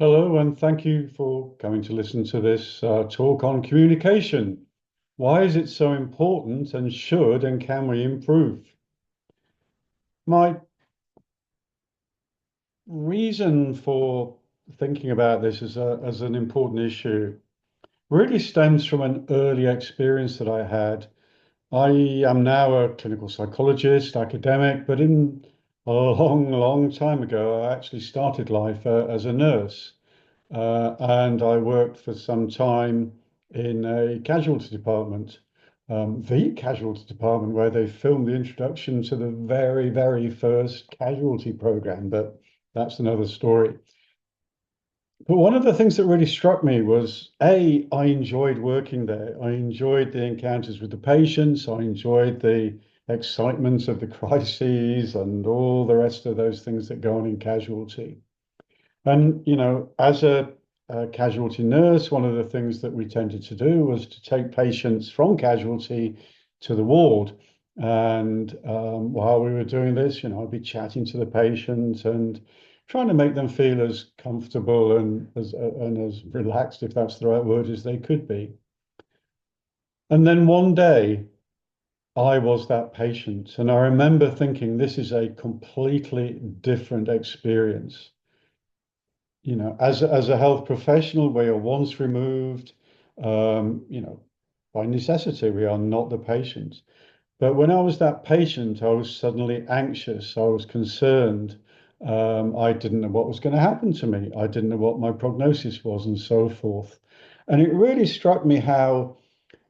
Hello, and thank you for coming to listen to this talk on communication. Why is it so important, and should and can we improve? My reason for thinking about this as an important issue really stems from an early experience that I had. I am now a clinical psychologist, academic, but in a long, long time ago, I actually started life as a nurse. And I worked for some time in a casualty department, the casualty department where they filmed the introduction to the very, very first casualty program. But that's another story. But one of the things that really struck me was I enjoyed working there. I enjoyed the encounters with the patients. I enjoyed the excitement of the crises and all the rest of those things that go on in casualty. And, as a casualty nurse, one of the things that we tended to do was to take patients from casualty to the ward. And while we were doing this, I'd be chatting to the patient and trying to make them feel as comfortable and as relaxed, if that's the right word, as they could be. And then one day, I was that patient, and I remember thinking, this is a completely different experience. As a health professional, we are once removed, by necessity, we are not the patient. But when I was that patient, I was suddenly anxious. I was concerned. I didn't know what was going to happen to me. I didn't know what my prognosis was, and so forth. And it really struck me how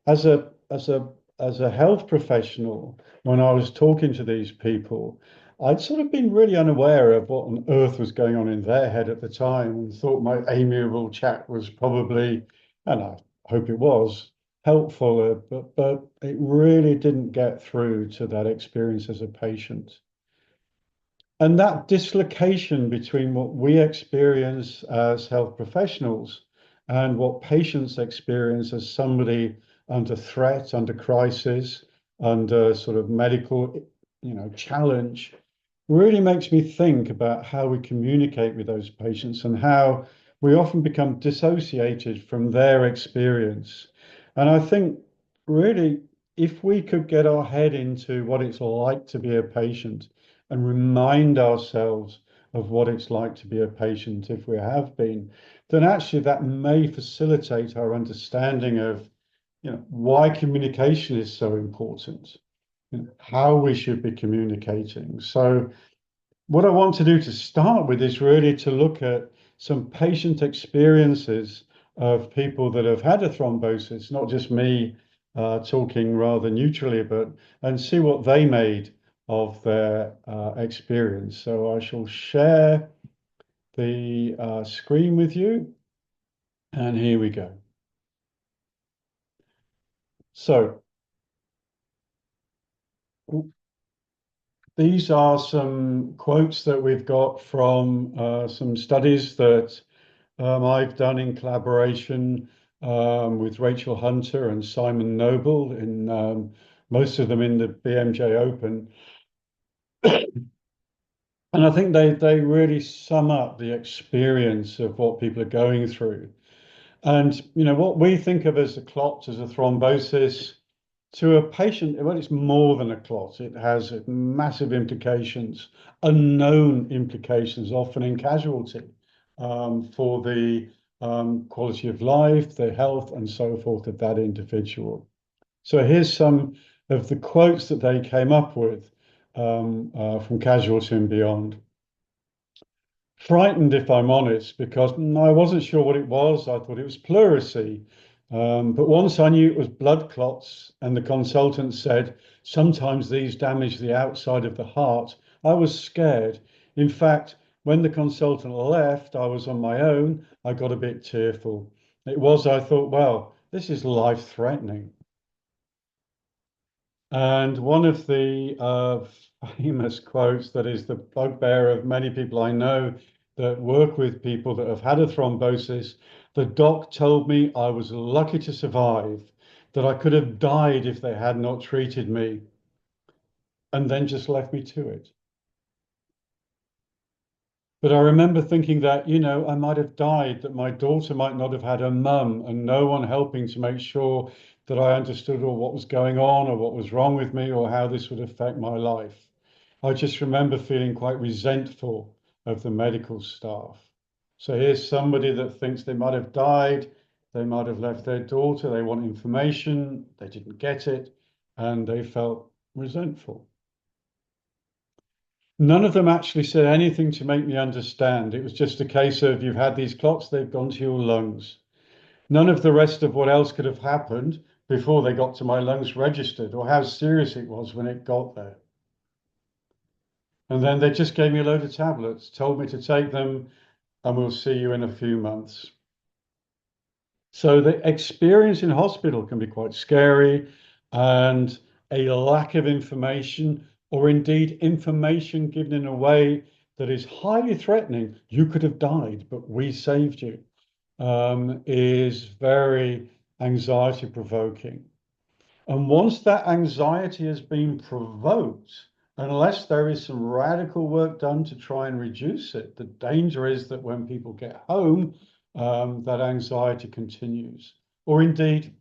as a health professional, when I was talking to these people, I'd sort of been really unaware of what on earth was going on in their head at the time, and thought my amiable chat was probably, and I hope it was, helpful, but it really didn't get through to that experience as a patient. And that dislocation between what we experience as health professionals and what patients experience as somebody under threat, under crisis, under sort of medical, challenge, really makes me think about how we communicate with those patients and how we often become dissociated from their experience. And I think really, if we could get our head into what it's like to be a patient and remind ourselves of what it's like to be a patient if we have been, then actually that may facilitate our understanding of, why communication is so important, how we should be communicating. So what I want to do to start with is really to look at some patient experiences of people that have had a thrombosis, not just me talking rather neutrally, but and see what they made of their experience. So I shall share the screen with you, and here we go. So these are some quotes that we've got from some studies that I've done in collaboration with Rachel Hunter and Simon Noble, in most of them in the BMJ Open. And I think they really sum up the experience of what people are going through. And what we think of as a clot, as a thrombosis, to a patient, well, it's more than a clot. It has massive implications, unknown implications, often in casualty, for the quality of life, the health, and so forth of that individual. So here's some of the quotes that they came up with from Casualty and Beyond. Frightened, if I'm honest, because I wasn't sure what it was. I thought it was pleurisy. But once I knew it was blood clots, and the consultant said sometimes these damage the outside of the heart, I was scared. In fact, when the consultant left, I was on my own. I got a bit tearful. I thought, well, this is life-threatening. And one of the famous quotes that is the bugbear of many people I know that work with people that have had a thrombosis, the doc told me I was lucky to survive, that I could have died if they had not treated me, and then just left me to it. But I remember thinking that, I might have died, that my daughter might not have had a mum and no one helping to make sure that I understood or what was going on or what was wrong with me or how this would affect my life. I just remember feeling quite resentful of the medical staff. So here's somebody that thinks they might have died, they might have left their daughter, they want information, they didn't get it, and they felt resentful. None of them actually said anything to make me understand. It was just a case of you've had these clots, they've gone to your lungs. None of the rest of what else could have happened before they got to my lungs registered or how serious it was when it got there. And then they just gave me a load of tablets, told me to take them, and we'll see you in a few months. So the experience in hospital can be quite scary, and a lack of information, or indeed information given in a way that is highly threatening, you could have died, but we saved you, is very anxiety provoking. And once that anxiety has been provoked, unless there is some radical work done to try and reduce it, the danger is that when people get home, that anxiety continues. Or indeed,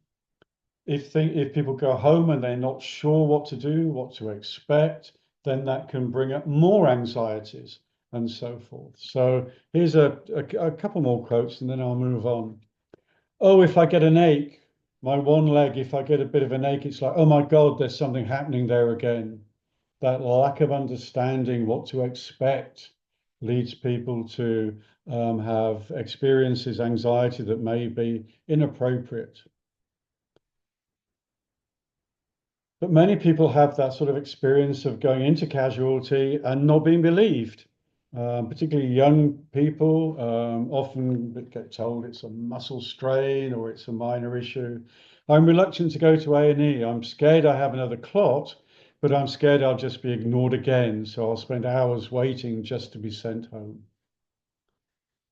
if people go home and they're not sure what to do, what to expect, then that can bring up more anxieties and so forth. So here's a couple more quotes and then I'll move on. Oh, if I get an ache, my one leg, if I get a bit of an ache, it's like, oh my God, there's something happening there again. That lack of understanding what to expect leads people to have experiences, anxiety that may be inappropriate. But many people have that sort of experience of going into casualty and not being believed. Particularly young people often get told it's a muscle strain or it's a minor issue. I'm reluctant to go to A&E. I'm scared I have another clot, but I'm scared I'll just be ignored again. So I'll spend hours waiting just to be sent home.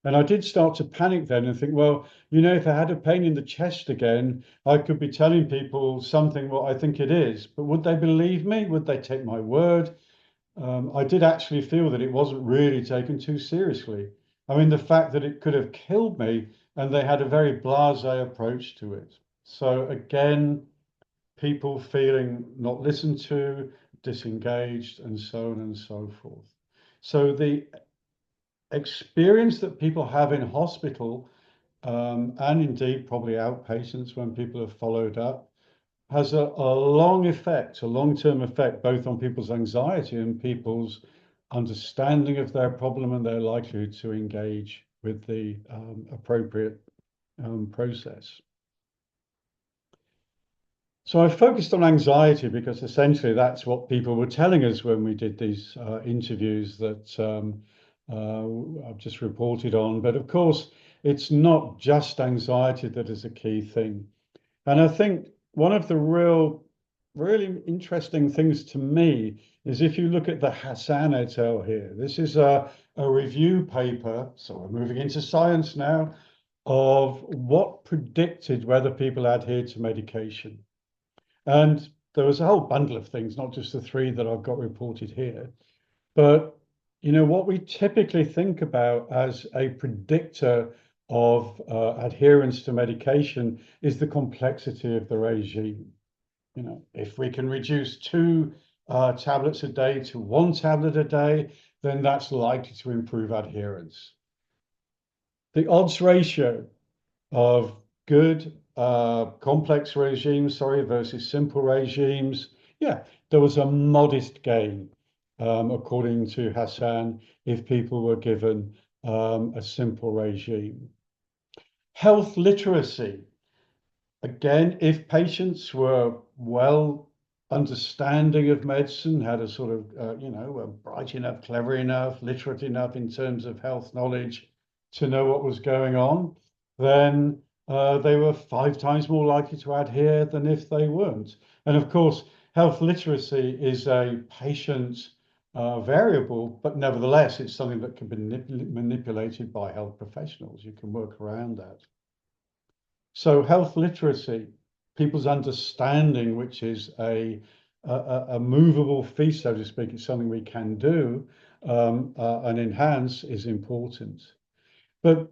And I did start to panic then and think, well, if I had a pain in the chest again, I could be telling people something what I think it is. But would they believe me? Would they take my word? I did actually feel that it wasn't really taken too seriously. I mean, the fact that it could have killed me and they had a very blasé approach to it. So again, people feeling not listened to, disengaged, and so on and so forth. So the experience that people have in hospital, and indeed probably outpatients when people have followed up, has a long effect, a long-term effect, both on people's anxiety and people's understanding of their problem and their likelihood to engage with the appropriate process. So I focused on anxiety because essentially that's what people were telling us when we did these interviews that I've just reported on. But of course, it's not just anxiety that is a key thing. And I think one of the really interesting things to me is if you look at the Hassan et al. Here, this is a review paper, so we're moving into science now, of what predicted whether people adhered to medication. And there was a whole bundle of things, not just the three that I've got reported here. But what we typically think about as a predictor of adherence to medication is the complexity of the regime. If we can reduce two tablets a day to one tablet a day, then that's likely to improve adherence. The odds ratio of good complex regimes, versus simple regimes, yeah, there was a modest gain, according to Hassan, if people were given a simple regime. Health literacy. Again, if patients were well understanding of medicine, had a sort of, were bright enough, clever enough, literate enough in terms of health knowledge to know what was going on, then they were 5 times more likely to adhere than if they weren't. And of course, health literacy is a patient variable, but nevertheless, it's something that can be manipulated by health professionals. You can work around that. So health literacy, people's understanding, which is a movable feast, so to speak, it's something we can do, and enhance is important. But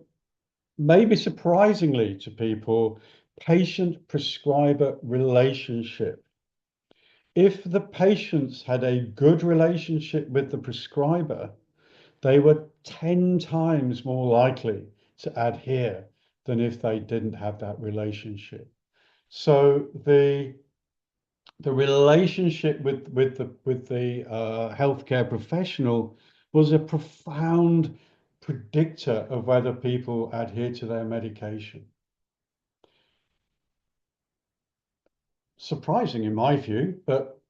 maybe surprisingly to people, patient-prescriber relationship. If the patients had a good relationship with the prescriber, they were 10 times more likely to adhere than if they didn't have that relationship. So the relationship with the healthcare professional was a profound predictor of whether people adhere to their medication. Surprising in my view, but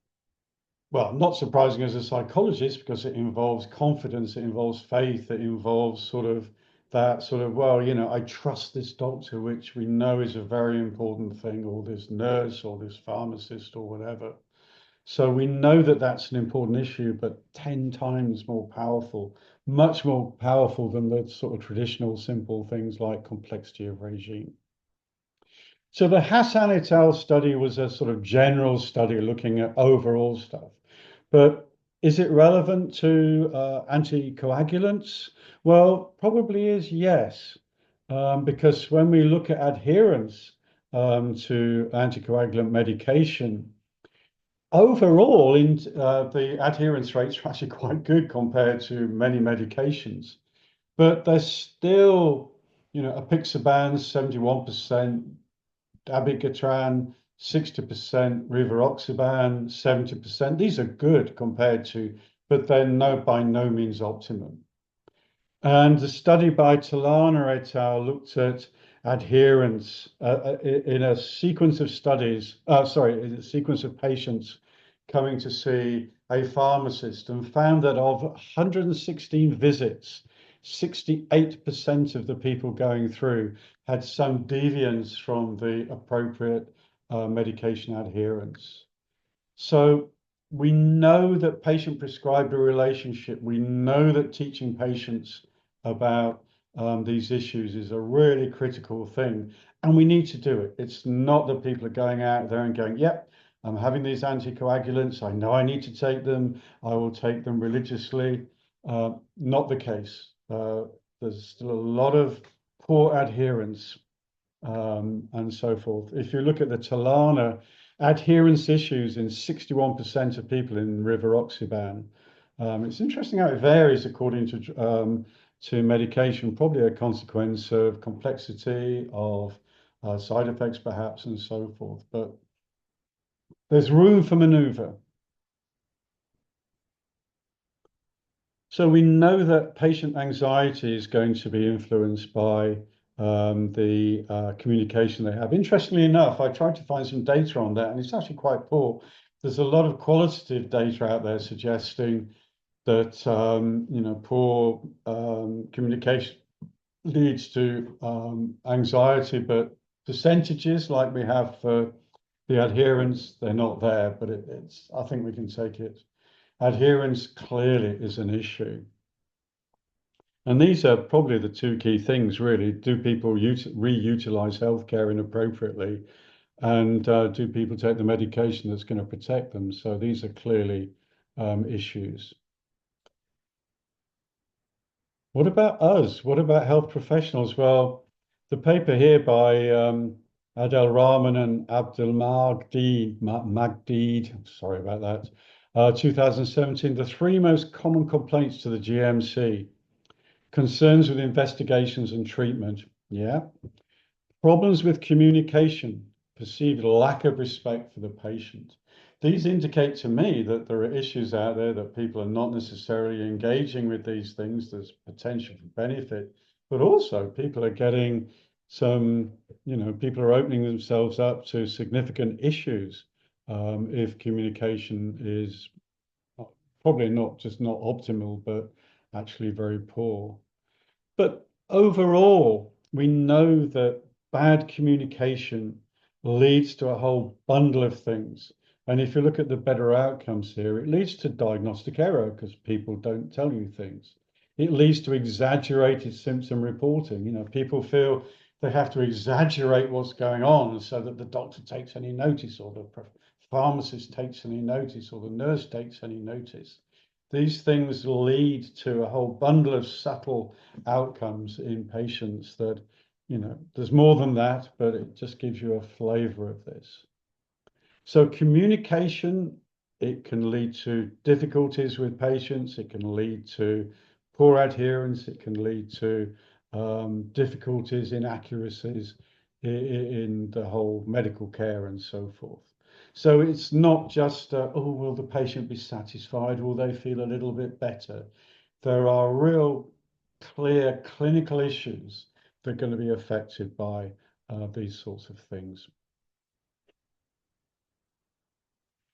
well, not surprising as a psychologist because it involves confidence, it involves faith, it involves sort of that sort of, well, I trust this doctor, which we know is a very important thing, or this nurse, or this pharmacist, or whatever. So we know that that's an important issue, but 10 times more powerful, much more powerful than the sort of traditional simple things like complexity of regime. So the Hassan et al. Study was a sort of general study looking at overall stuff. But is it relevant to anticoagulants? Well, probably is, yes. Because when we look at adherence to anticoagulant medication, overall, the adherence rates are actually quite good compared to many medications. But there's still, apixaban, 71%, dabigatran, 60%, rivaroxaban, 70%. These are good compared to, but they're by no means optimum. And the study by Talana et al. Looked at adherence in a sequence of studies, in a sequence of patients coming to see a pharmacist, and found that of 116 visits, 68% of the people going through had some deviance from the appropriate medication adherence. So we know that patient-prescriber relationship, we know that teaching patients about these issues is a really critical thing, and we need to do it. It's not that people are going out there and going, yep, I'm having these anticoagulants, I know I need to take them, I will take them religiously. Not the case. There's still a lot of poor adherence and so forth. If you look at the Talana adherence issues in 61% of people in rivaroxaban, it's interesting how it varies according to medication, probably a consequence of complexity of side effects perhaps and so forth. But there's room for maneuver. So we know that patient anxiety is going to be influenced by the communication they have. Interestingly enough, I tried to find some data on that, and it's actually quite poor. There's a lot of qualitative data out there suggesting that poor communication leads to anxiety, but percentages like we have for the adherence, they're not there. But I think we can take it. Adherence clearly is an issue. And these are probably the two key things, really. Do people reutilize healthcare inappropriately? And do people take the medication that's going to protect them? So these are clearly issues. What about us? What about health professionals? Well, the paper here by Adel Rahman and Abdul Magdeed, sorry about that, 2017, the three most common complaints to the GMC. Concerns with investigations and treatment. Yeah. Problems with communication, perceived lack of respect for the patient. These indicate to me that there are issues out there that people are not necessarily engaging with these things. There's potential for benefit, but also people are getting people are opening themselves up to significant issues if communication is probably not just not optimal, but actually very poor. But overall, we know that bad communication leads to a whole bundle of things. And if you look at the better outcomes here, it leads to diagnostic error because people don't tell you things. It leads to exaggerated symptom reporting. People feel they have to exaggerate what's going on so that the doctor takes any notice, or the pharmacist takes any notice, or the nurse takes any notice. these things lead to a whole bundle of subtle outcomes in patients that, there's more than that, but it just gives you a flavor of this. So communication, it can lead to difficulties with patients. It can lead to poor adherence. It can lead to difficulties, inaccuracies in the whole medical care and so forth. So it's not just, oh, will the patient be satisfied? Will they feel a little bit better? There are real clear clinical issues that are going to be affected by these sorts of things.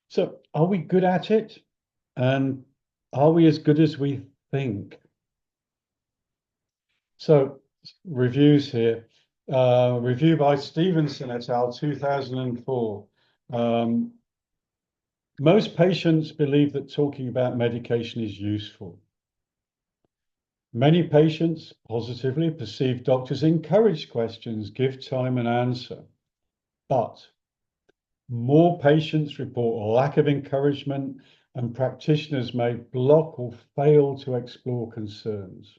So are we good at it? And are we as good as we think? So reviews here. Review by Stevenson et al. 2004. Most patients believe that talking about medication is useful. Many patients positively perceive doctors encourage questions, give time and answer. But more patients report a lack of encouragement, and practitioners may block or fail to explore concerns.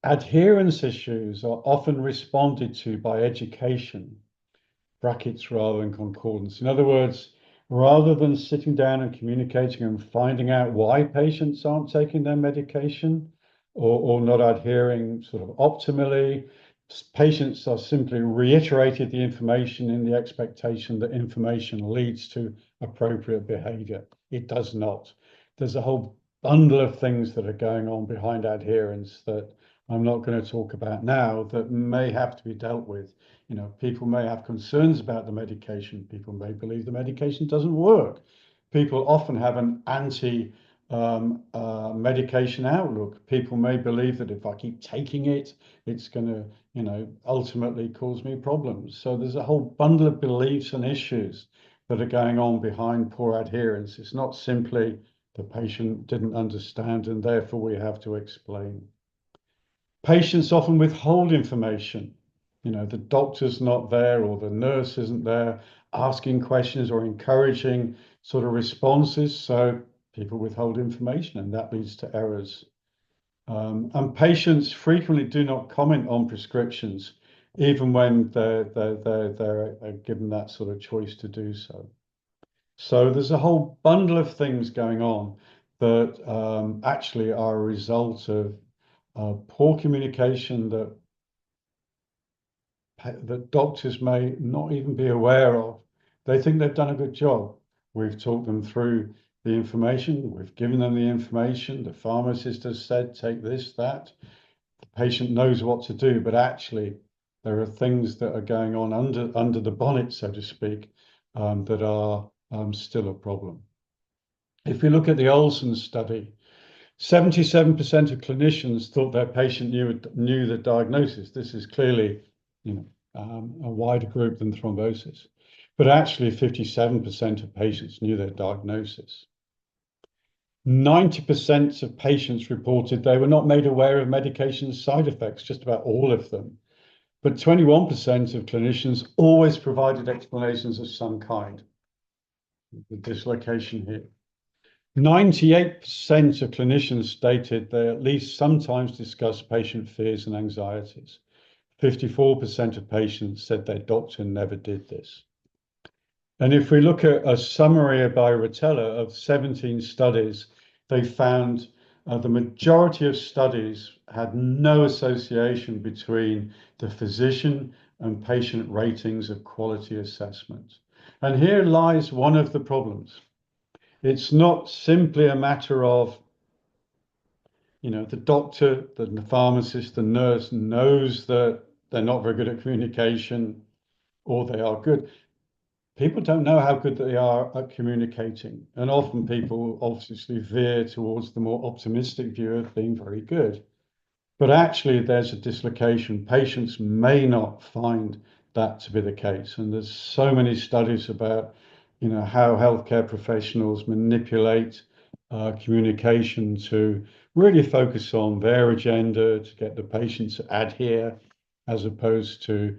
Adherence issues are often responded to by education, brackets rather than concordance. In other words, rather than sitting down and communicating and finding out why patients aren't taking their medication or not adhering sort of optimally, patients are simply reiterated the information in the expectation that information leads to appropriate behavior. It does not. There's a whole bundle of things that are going on behind adherence that I'm not going to talk about now that may have to be dealt with. People may have concerns about the medication. People may believe the medication doesn't work. People often have an anti medication outlook. People may believe that if I keep taking it, it's going to, ultimately cause me problems. So there's a whole bundle of beliefs and issues that are going on behind poor adherence. It's not simply the patient didn't understand and therefore we have to explain. Patients often withhold information. The doctor's not there or the nurse isn't there asking questions or encouraging sort of responses. So people withhold information and that leads to errors. And patients frequently do not comment on prescriptions, even when they're given that sort of choice to do so. So there's a whole bundle of things going on that actually are a result of poor communication that doctors may not even be aware of. They think they've done a good job. We've talked them through the information, we've given them the information, the pharmacist has said, take this, that. The patient knows what to do, but actually there are things that are going on under the bonnet, so to speak, that are still a problem. If we look at the Olson study, 77% of clinicians thought their patient knew the diagnosis. This is clearly, a wider group than thrombosis. But actually, 57% of patients knew their diagnosis. 90% of patients reported they were not made aware of medication side effects, just about all of them. But 21% of clinicians always provided explanations of some kind. The dislocation here. 98% of clinicians stated they at least sometimes discuss patient fears and anxieties. 54% of patients said their doctor never did this. And if we look at a summary by Rotella of 17 studies, they found the majority of studies had no association between the physician and patient ratings of quality assessment. And here lies one of the problems. It's not simply a matter of, the doctor, the pharmacist, the nurse knows that they're not very good at communication or they are good. People don't know how good they are at communicating. And often people obviously veer towards the more optimistic view of being very good. But actually there's a dislocation. Patients may not find that to be the case. And there's so many studies about, how healthcare professionals manipulate communication to really focus on their agenda to get the patient to adhere, as opposed to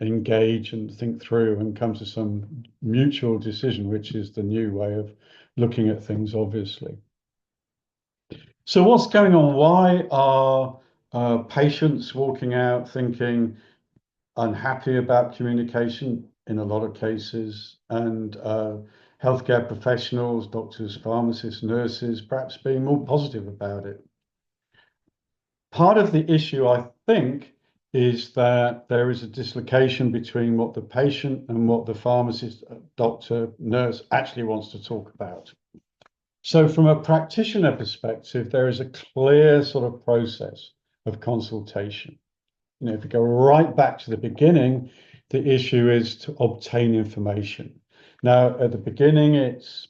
engage and think through and come to some mutual decision, which is the new way of looking at things, obviously. So what's going on? Why are patients walking out thinking unhappy about communication in a lot of cases, and healthcare professionals, doctors, pharmacists, nurses, perhaps being more positive about it? Part of the issue, I think, is that there is a dislocation between what the patient and what the pharmacist, doctor, nurse actually wants to talk about. So from a practitioner perspective, there is a clear sort of process of consultation. If you go right back to the beginning, the issue is to obtain information. Now, at the beginning, it's,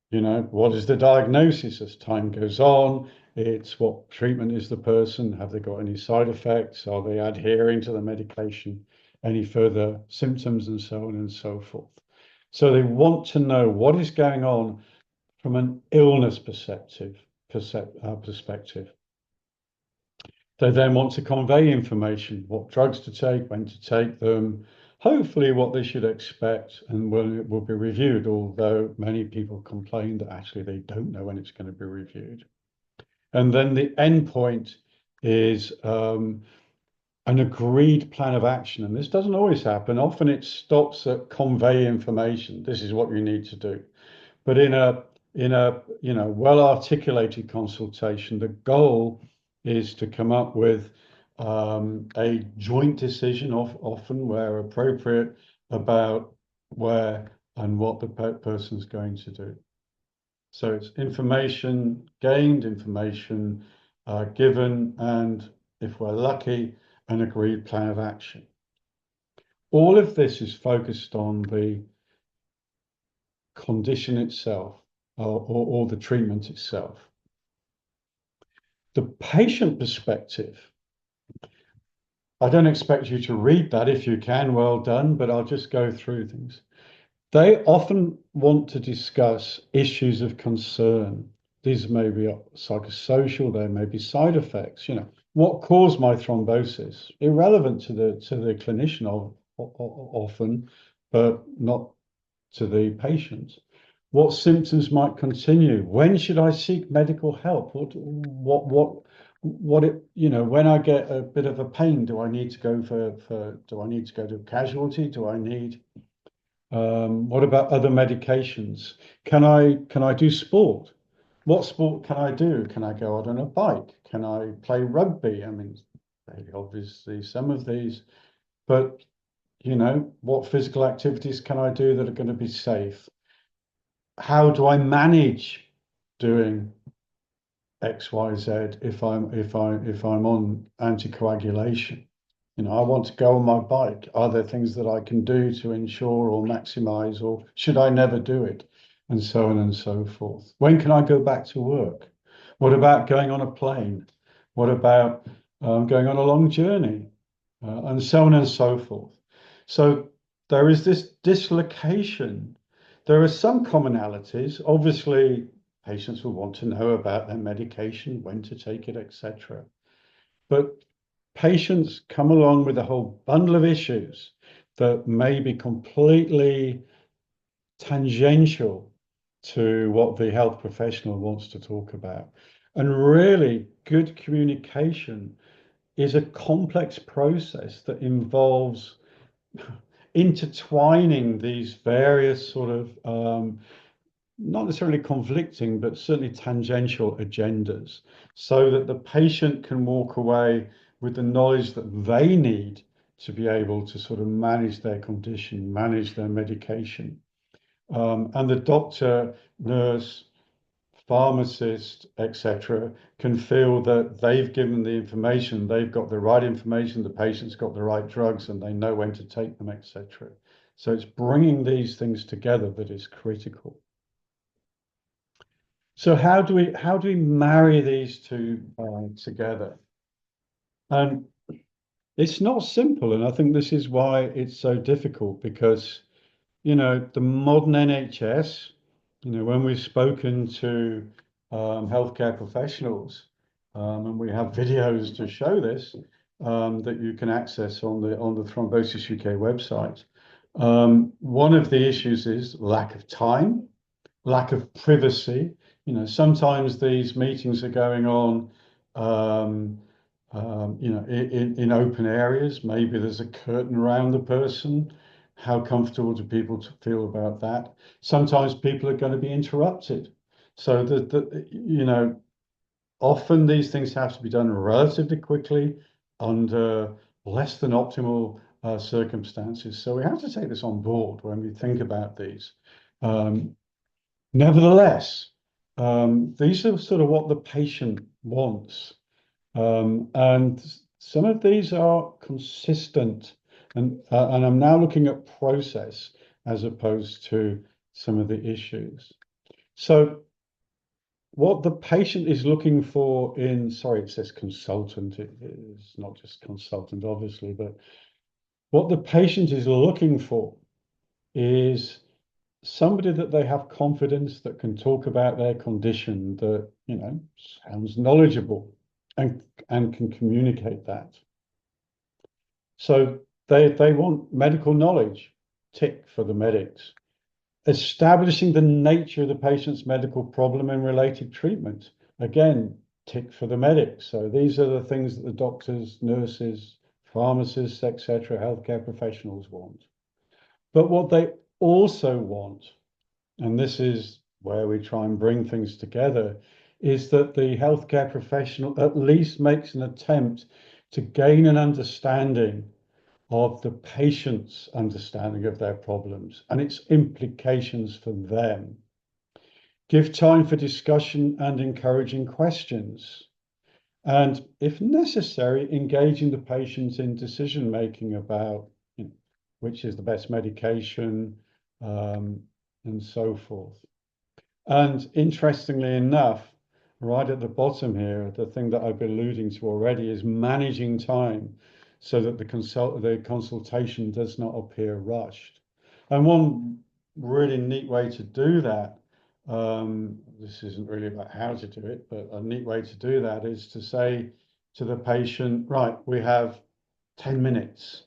what is the diagnosis? As time goes on, it's what treatment is the person? Have they got any side effects? Are they adhering to the medication? Any further symptoms, and so on and so forth. So they want to know what is going on from an illness perspective. They then want to convey information, what drugs to take, when to take them, hopefully what they should expect and when it will be reviewed, although many people complain that actually they don't know when it's going to be reviewed. And then the end point is an agreed plan of action. And this doesn't always happen. Often it stops at convey information. This is what you need to do. But in a well-articulated consultation, the goal is to come up with a joint decision, often where appropriate, about where and what the person's going to do. So it's information gained, information given, and if we're lucky, an agreed plan of action. All of this is focused on the condition itself, or the treatment itself. The patient perspective, I don't expect you to read that. If you can, well done, but I'll just go through things. They often want to discuss issues of concern. These may be psychosocial, there may be side effects. What caused my thrombosis? Irrelevant to the clinician often, but not to the patient. What symptoms might continue? When should I seek medical help? When I get a bit of a pain, do I need to go do I need to go to casualty? Do I need, what about other medications? Can I do sport? What sport can I do? Can I go out on a bike? Can I play rugby? I mean, obviously some of these, but what physical activities can I do that are going to be safe? How do I manage doing X, Y, Z if I'm on anticoagulation? I want to go on my bike. Are there things that I can do to ensure or maximize, or should I never do it? And so on and so forth. When can I go back to work? What about going on a plane? What about going on a long journey? And so on and so forth. So there is this dislocation. There are some commonalities. Obviously, patients will want to know about their medication, when to take it, etc. But patients come along with a whole bundle of issues that may be completely tangential to what the health professional wants to talk about. And really, good communication is a complex process that involves intertwining these various sort of not necessarily conflicting, but certainly tangential agendas, so that the patient can walk away with the knowledge that they need to be able to sort of manage their condition, manage their medication. And the doctor, nurse, pharmacist, etc., can feel that they've given the information, they've got the right information, the patient's got the right drugs, and they know when to take them, etc. So it's bringing these things together that is critical. So how do we marry these two together? And it's not simple, and I think this is why it's so difficult, because the modern NHS, when we've spoken to healthcare professionals, and we have videos to show this, that you can access on the Thrombosis UK website. One of the issues is lack of time, lack of privacy. Sometimes these meetings are going on, in open areas. Maybe there's a curtain around the person. How comfortable do people feel about that? Sometimes people are going to be interrupted. So often these things have to be done relatively quickly under less than optimal circumstances. So we have to take this on board when we think about these. Um, Nevertheless, these are sort of what the patient wants. And some of these are consistent. And I'm now looking at process as opposed to some of the issues. So what the patient is looking for sorry, it says consultant. It's not just consultant, obviously, but what the patient is looking for is somebody that they have confidence, that can talk about their condition, that sounds knowledgeable and can communicate that. So they want medical knowledge, tick for the medics. Establishing the nature of the patient's medical problem and related treatment, again, tick for the medics. So these are the things that the doctors, nurses, pharmacists, etc., healthcare professionals want. But what they also want, and this is where we try and bring things together, is that the healthcare professional at least makes an attempt to gain an understanding of the patient's understanding of their problems and its implications for them. Give time for discussion and encouraging questions. And if necessary, engaging the patient in decision making about which is the best medication, and so forth. And interestingly enough, right at the bottom here, the thing that I've been alluding to already is managing time so that the consultation does not appear rushed. And one really neat way to do that, this isn't really about how to do it, but a neat way to do that is to say to the patient, right, we have 10 minutes.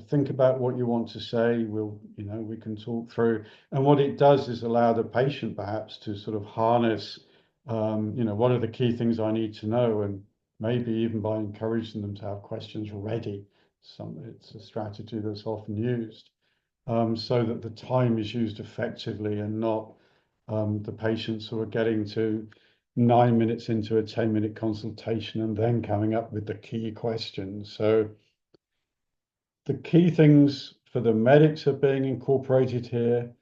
Think about what you want to say. We can talk through. And what it does is allow the patient perhaps to sort of harness, what are the key things I need to know? And maybe even by encouraging them to have questions ready. It's a strategy that's often used, so that the time is used effectively and not the patient sort of getting to 9 minutes into a 10-minute consultation and then coming up with the key questions. So the key things for the medics are being incorporated here,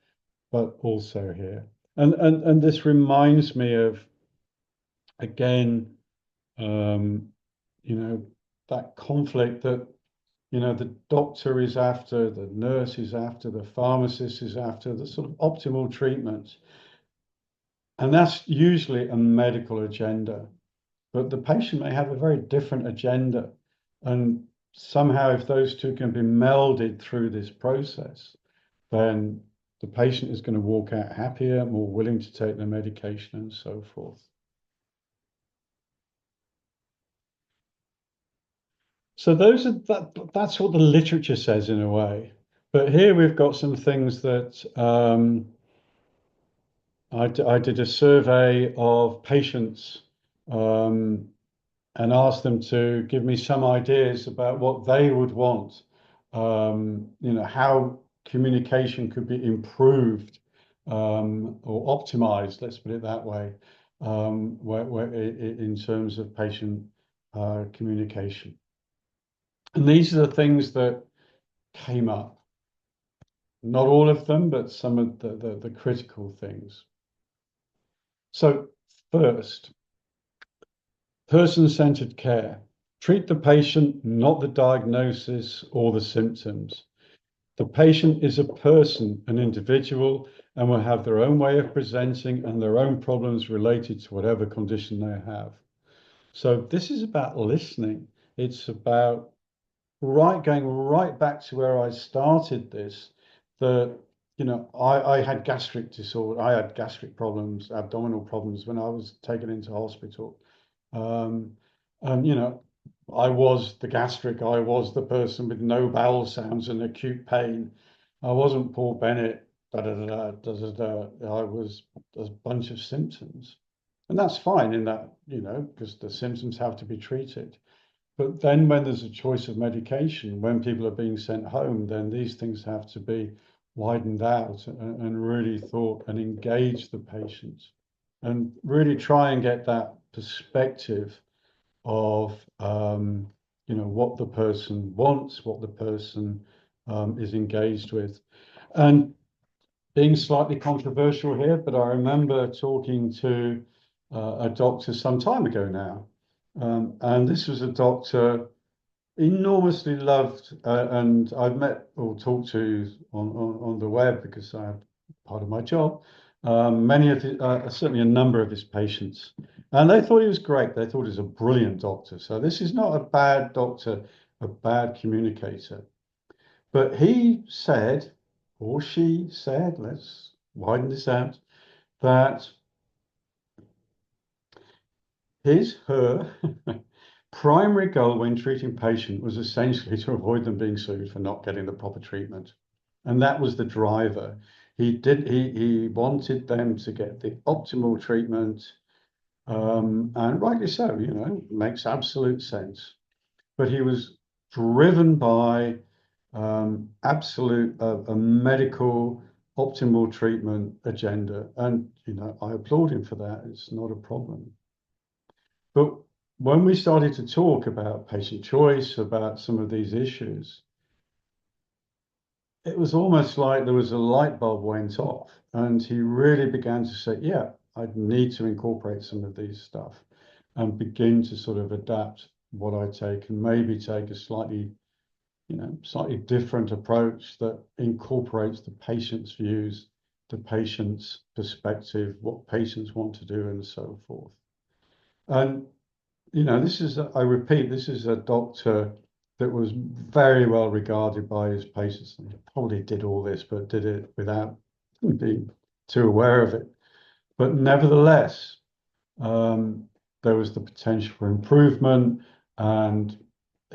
but also here. And this reminds me of, again, that conflict that, the doctor is after, the nurse is after, the pharmacist is after, the sort of optimal treatment. And that's usually a medical agenda. But the patient may have a very different agenda. And somehow, if those two can be melded through this process, then the patient is going to walk out happier, more willing to take their medication, and so forth. So that's what the literature says in a way. But here we've got some things that I did a survey of patients, and asked them to give me some ideas about what they would want, how communication could be improved, or optimized, let's put it that way, in terms of patient communication. And these are the things that came up. Not all of them, but some of the critical things. So first, person-centered care. Treat the patient, not the diagnosis or the symptoms. The patient is a person, an individual, and will have their own way of presenting and their own problems related to whatever condition they have. So this is about listening. It's about going right back to where I started this, that, I had gastric disorder. I had gastric problems, abdominal problems when I was taken into hospital. And I was the gastric. I was the person with no bowel sounds and acute pain. I wasn't Paul Bennett. Da, da, da, da, da, da, da. I was a bunch of symptoms, and that's fine in that, because the symptoms have to be treated. But then, when there's a choice of medication, when people are being sent home, then these things have to be widened out and really thought and engage the patients and really try and get that perspective of what the person wants, what the person is engaged with. And being slightly controversial here, but I remember talking to a doctor some time ago now. And this was a doctor enormously loved, and I've met or talked to on the web because I have part of my job. Many of certainly a number of his patients, and they thought he was great. They thought he was a brilliant doctor. So this is not a bad doctor, a bad communicator. But he said, or she said, let's widen this out, that her primary goal when treating patient was essentially to avoid them being sued for not getting the proper treatment. And that was the driver. He wanted them to get the optimal treatment, and rightly so, makes absolute sense. But he was driven by absolute a medical optimal treatment agenda. And I applaud him for that. It's not a problem. But when we started to talk about patient choice, about some of these issues, it was almost like there was a light bulb went off, and he really began to say, "Yeah, I need to incorporate some of these stuff and begin to sort of adapt what I take and maybe take a slightly different approach that incorporates the patient's views, the patient's perspective, what patients want to do, and so forth." And I repeat, this is a doctor that was very well regarded by his patients. And he probably did all this, but did it without being too aware of it. But nevertheless, um, there was the potential for improvement, and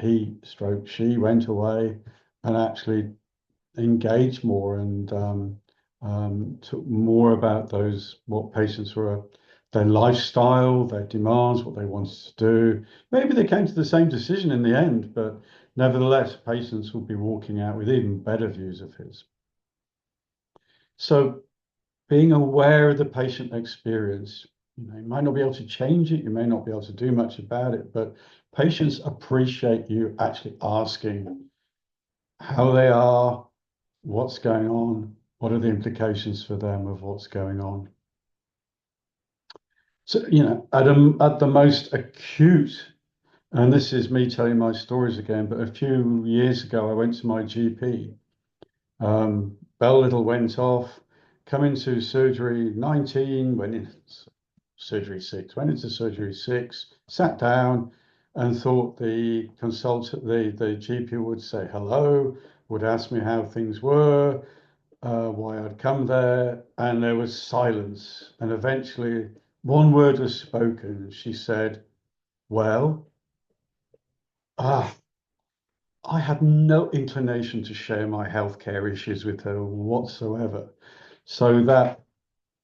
she went away and actually engaged more and took more about what patients were, their lifestyle, their demands, what they wanted to do. Maybe they came to the same decision in the end, but nevertheless, patients will be walking out with even better views of his. So being aware of the patient experience, you might not be able to change it, you may not be able to do much about it, but patients appreciate you actually asking how they are, what's going on, what are the implications for them of what's going on. So, at the most acute, and this is me telling my stories again, but a few years ago, I went to my GP. Bell Little went off, come into surgery 19, went in surgery 6, went into surgery 6, sat down and thought the consultant, the GP would say hello, would ask me how things were, why I'd come there, and there was silence. And eventually, one word was spoken. She said, "Well, ah, I had no inclination to share my healthcare issues with her whatsoever." So that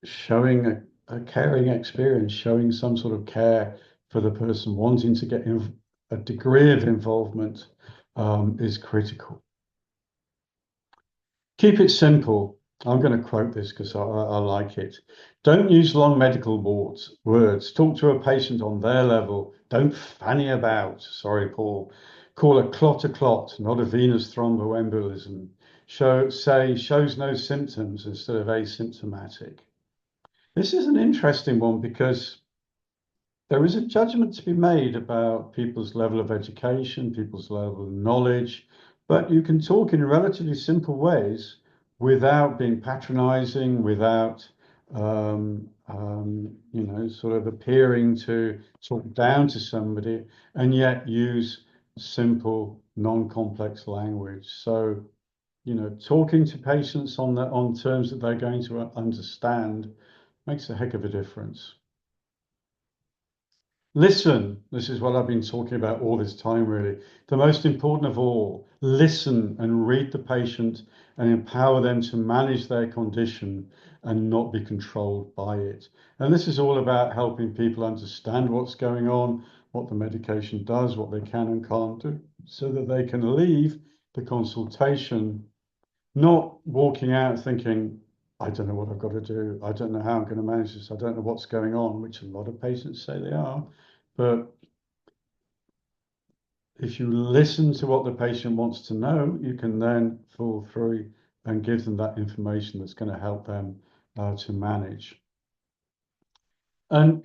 showing a caring experience, showing some sort of care for the person, wanting to get a degree of involvement, is critical. Keep it simple. I'm going to quote this because I like it. Don't use long medical words. Talk to a patient on their level. Don't fanny about. Sorry, Paul. Call a clot, not a venous thromboembolism. Say shows no symptoms instead of asymptomatic. This is an interesting one because there is a judgment to be made about people's level of education, people's level of knowledge, but you can talk in relatively simple ways without being patronizing, without sort of appearing to talk down to somebody, and yet use simple, non-complex language. So, talking to patients on terms that they're going to understand makes a heck of a difference. Listen, this is what I've been talking about all this time, really. The most important of all, listen and read the patient and empower them to manage their condition and not be controlled by it. And this is all about helping people understand what's going on, what the medication does, what they can and can't do, so that they can leave the consultation not walking out thinking, I don't know what I've got to do. I don't know how I'm going to manage this. I don't know what's going on, which a lot of patients say they are. But if you listen to what the patient wants to know, you can then fall through and give them that information that's going to help them to manage and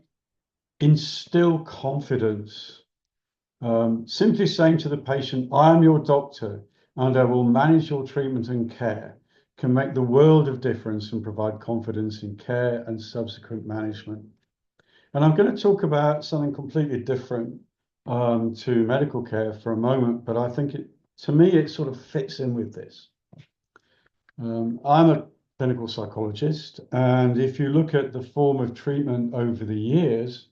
instill confidence. Simply saying to the patient, I am your doctor and I will manage your treatment and care, can make the world of difference and provide confidence in care and subsequent management. And I'm going to talk about something completely different to medical care for a moment, but I think to me, it sort of fits in with this. I'm a clinical psychologist, and if you look at the form of treatment over the years,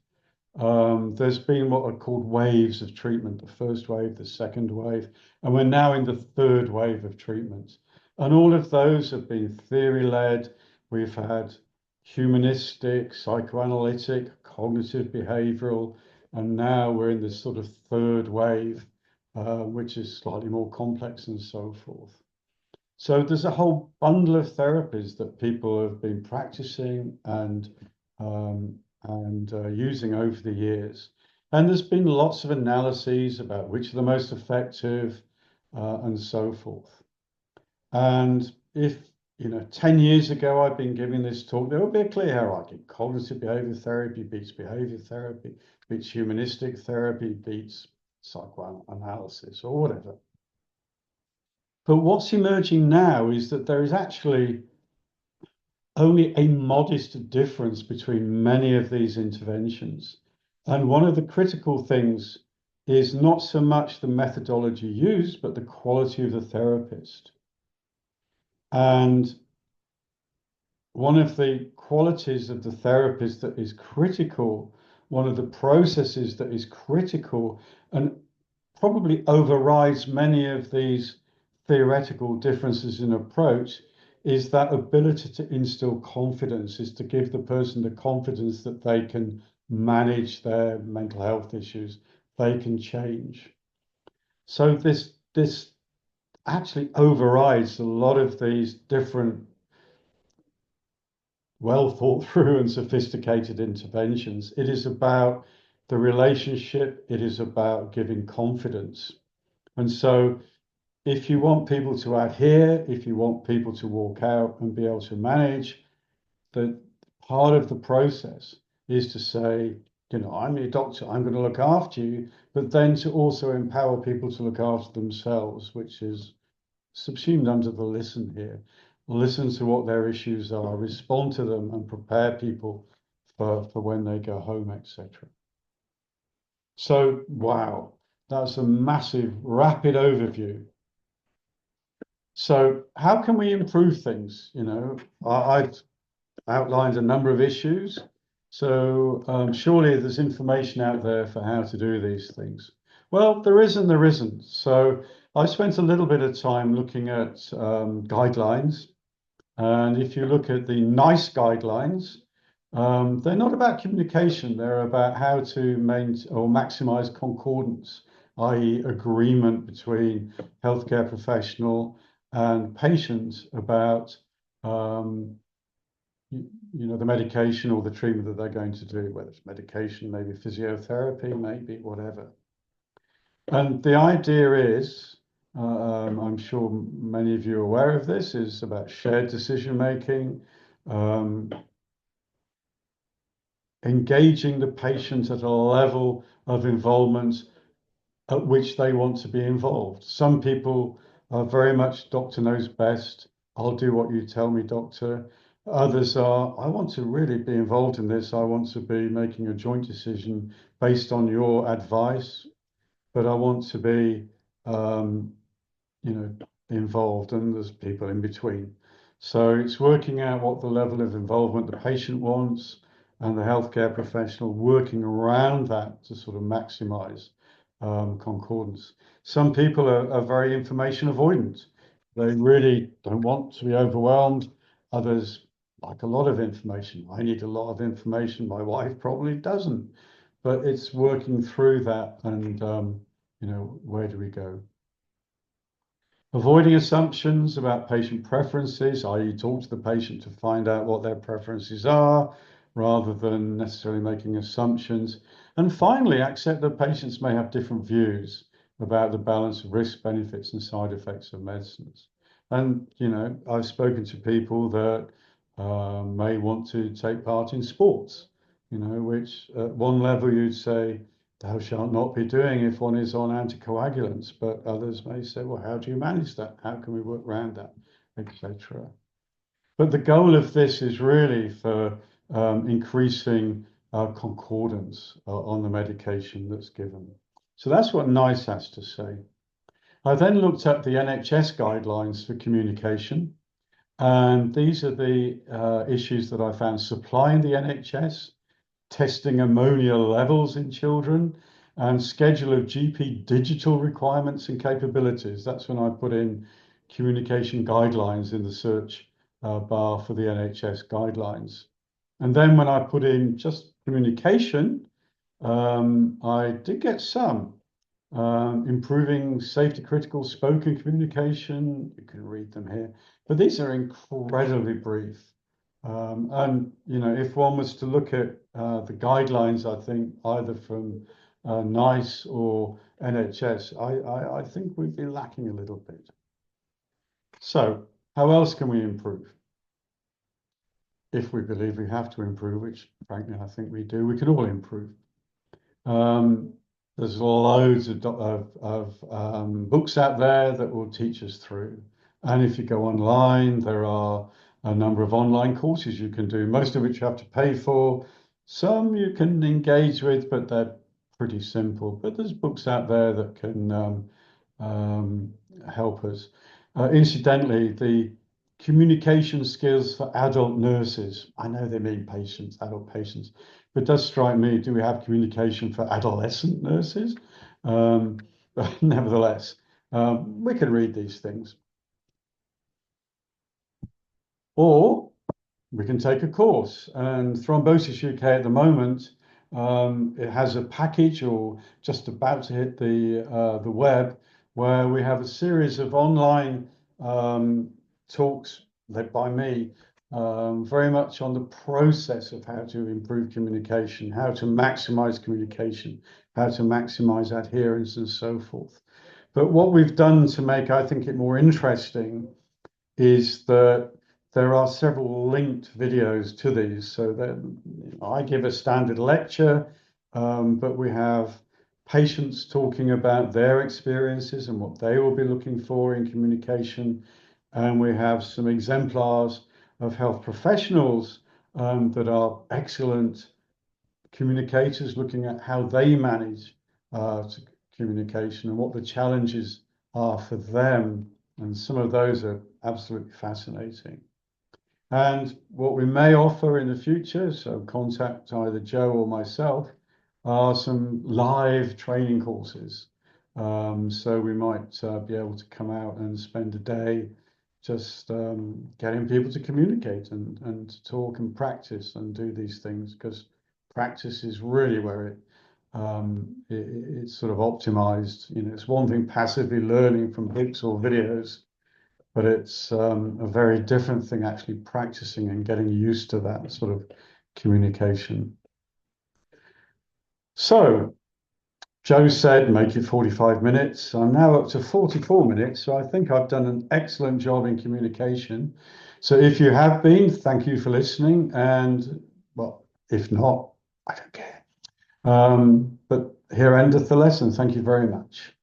there's been what are called waves of treatment, the first wave, the second wave, and we're now in the third wave of treatment. And all of those have been theory-led. We've had humanistic, psychoanalytic, cognitive behavioral, and now we're in this sort of third wave, which is slightly more complex and so forth. So there's a whole bundle of therapies that people have been practicing and using over the years. And there's been lots of analyses about which are the most effective and so forth. And if, 10 years ago I'd been giving this talk, there would be a clear hierarchy. Cognitive behavior therapy beats behavior therapy, beats humanistic therapy, beats psychoanalysis or whatever. But what's emerging now is that there is actually only a modest difference between many of these interventions. And one of the critical things is not so much the methodology used, but the quality of the therapist. And one of the qualities of the therapist that is critical, one of the processes that is critical and probably overrides many of these theoretical differences in approach is that ability to instill confidence, is to give the person the confidence that they can manage their mental health issues, they can change. So this actually overrides a lot of these different well thought through and sophisticated interventions. It is about the relationship, it is about giving confidence. And so if you want people to adhere, if you want people to walk out and be able to manage, the part of the process is to say, I'm your doctor, I'm going to look after you, but then to also empower people to look after themselves, which is subsumed under the listen here. Listen to what their issues are, respond to them, and prepare people for when they go home, etc. So, wow, that's a massive, rapid overview. So, how can we improve things? I've outlined a number of issues. So, surely there's information out there for how to do these things. Well, there is and there isn't. So, I spent a little bit of time looking at guidelines. And if you look at the NICE guidelines, they're not about communication. They're about how to maintain or maximize concordance, i.e., agreement between healthcare professional and patient about the medication or the treatment that they're going to do, whether it's medication, maybe physiotherapy, maybe whatever. And the idea is, I'm sure many of you are aware of this, is about shared decision making, engaging the patient at a level of involvement at which they want to be involved. Some people are very much doctor knows best. I'll do what you tell me, doctor. Others are, I want to really be involved in this. I want to be making a joint decision based on your advice, but I want to be, involved, and there's people in between. So it's working out what the level of involvement the patient wants, and the healthcare professional working around that to sort of maximize concordance. Some people are very information avoidant. They really don't want to be overwhelmed. Others like a lot of information. I need a lot of information. My wife probably doesn't, but it's working through that and, where do we go? Avoiding assumptions about patient preferences, i.e., talk to the patient to find out what their preferences are, rather than necessarily making assumptions. And finally, accept that patients may have different views about the balance of risk, benefits, and side effects of medicines. And, I've spoken to people that may want to take part in sports, which at one level you'd say, thou shalt not be doing if one is on anticoagulants, but others may say, well, how do you manage that? How can we work around that, etc. But the goal of this is really for increasing concordance on the medication that's given. So that's what NICE has to say. I then looked at the NHS guidelines for communication, and these are the issues that I found supplying the NHS, testing ammonia levels in children, and schedule of GP digital requirements and capabilities. That's when I put in communication guidelines in the search bar for the NHS guidelines. And then when I put in just communication, I did get some. Improving safety critical spoken communication, you can read them here, but these are incredibly brief. And if one was to look at the guidelines, I think either from NICE or NHS, I think we'd be lacking a little bit. So how else can we improve? If we believe we have to improve, which frankly I think we do, we can all improve. There's loads of books out there that will teach us through. And if you go online, there are a number of online courses you can do, most of which you have to pay for. Some you can engage with, but they're pretty simple. But there's books out there that can help us. Incidentally, the communication skills for adult nurses, I know they mean patients, adult patients, but it does strike me, do we have communication for adolescent nurses? But nevertheless, we can read these things. Or we can take a course. And Thrombosis UK at the moment, it has a package or just about to hit the web where we have a series of online talks led by me, very much on the process of how to improve communication, how to maximize communication, how to maximize adherence and so forth. But what we've done to make, I think, it more interesting is that there are several linked videos to these. So that I give a standard lecture, but we have patients talking about their experiences and what they will be looking for in communication. And we have some exemplars of health professionals that are excellent communicators, looking at how they manage communication and what the challenges are for them. And some of those are absolutely fascinating. And what we may offer in the future, so contact either Joe or myself, are some live training courses. So we might be able to come out and spend a day just getting people to communicate and to talk and practice and do these things, because practice is really where it's sort of optimized. It's one thing passively learning from books or videos, but it's a very different thing actually practicing and getting used to that sort of communication. So Joe said, make it 45 minutes. I'm now up to 44 minutes, so I think I've done an excellent job in communication. So if you have been, thank you for listening. And well, if not, I don't care. But here endeth the lesson. Thank you very much.